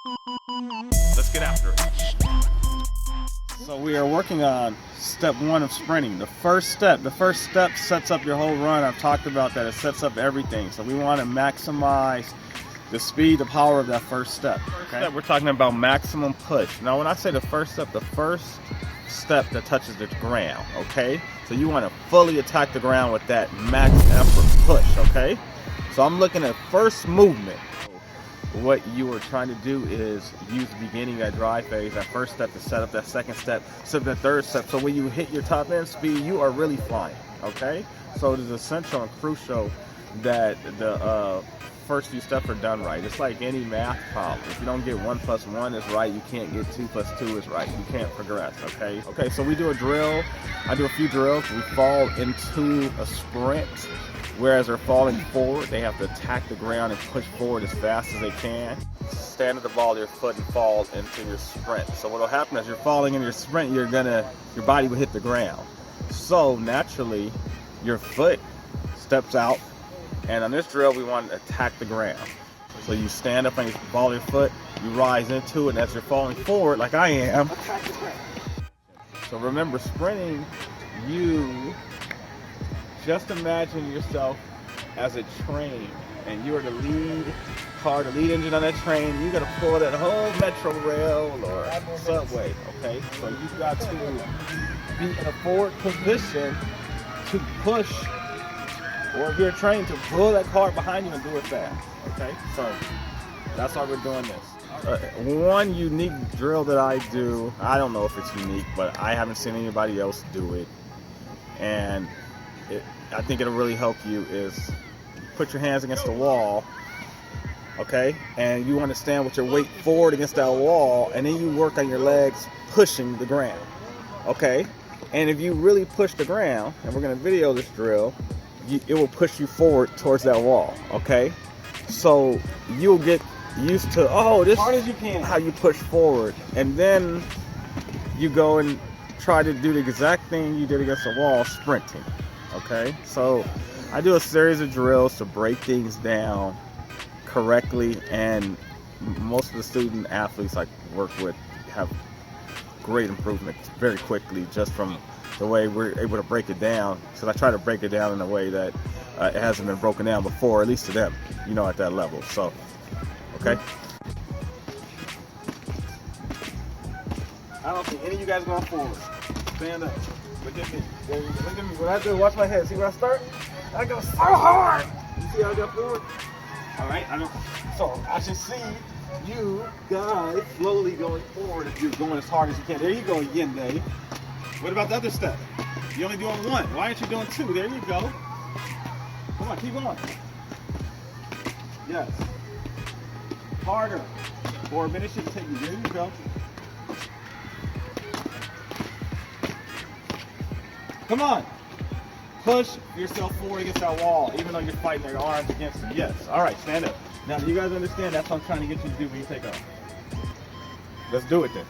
Let's get after it. So we are working on step one of sprinting. The first step sets up your whole run. I've talked about that. It sets up everything. So we want to maximize the speed, the power of that first step. Okay? We're talking about maximum push. Now when I say the first step that touches the ground, okay? So you want to fully attack the ground with that max effort push, okay? So I'm looking at first movement. What you are trying to do is use the beginning of that drive phase, that first step, to set up that second step, set up that third step. So when you hit your top end speed, you are really flying, okay? So it is essential and crucial that the first few steps are done right. It's like any math problem. If you don't get 1 + 1 is right, you can't get 2 + 2 is right. You can't progress, okay? Okay, so we do a drill. I do a few drills. We fall into a sprint. Whereas they're falling forward, they have to attack the ground and push forward as fast as they can. Stand at the ball of your foot and fall into your sprint. So what will happen is you're falling in your sprint, your body will hit the ground. So naturally, your foot steps out, and on this drill, we want to attack the ground. So you stand up on your ball of your foot, you rise into it, and as you're falling forward, like I am, attack the ground. So remember, sprinting, you just imagine yourself as a train, and you are the lead car, the lead engine on that train. You're gonna pull that whole metro rail or subway, okay? So you've got to be in a forward position to push, or if you're a train, to pull that car behind you and do it fast, okay? So that's why we're doing this. One unique drill that I do, I don't know if it's unique, but I haven't seen anybody else do it, and I think it'll really help you, is put your hands against the wall, okay? And you want to stand with your weight forward against that wall, and then you work on your legs pushing the ground, okay? And if you really push the ground, and we're going to video this drill, it will push you forward towards that wall, okay? So you'll get used to, this hard as you can, how you push forward, and then you go and try to do the exact thing you did against the wall, sprinting. Okay, so I do a series of drills to break things down correctly, and most of the student athletes I work with have great improvements very quickly just from the way we're able to break it down. So I try to break it down in a way that it hasn't been broken down before, at least to them, at that level. So, okay. I don't see any of you guys going forward. Stand up. Look at me. Look at me. What I do, watch my head. See where I start? I go so hard. You see how I go forward? All right. So I should see you guys slowly going forward if you're going as hard as you can. There you go, Yende. What about the other step? You're only doing one. Why aren't you doing two? There you go. Come on, keep on. Yes. Harder. 4 minutes should take you. There you go. Come on. Push yourself forward against that wall, even though you're fighting your arms against it. Yes. All right, stand up. Now, do you guys understand? That's what I'm trying to get you to do when you take off. Let's do it then.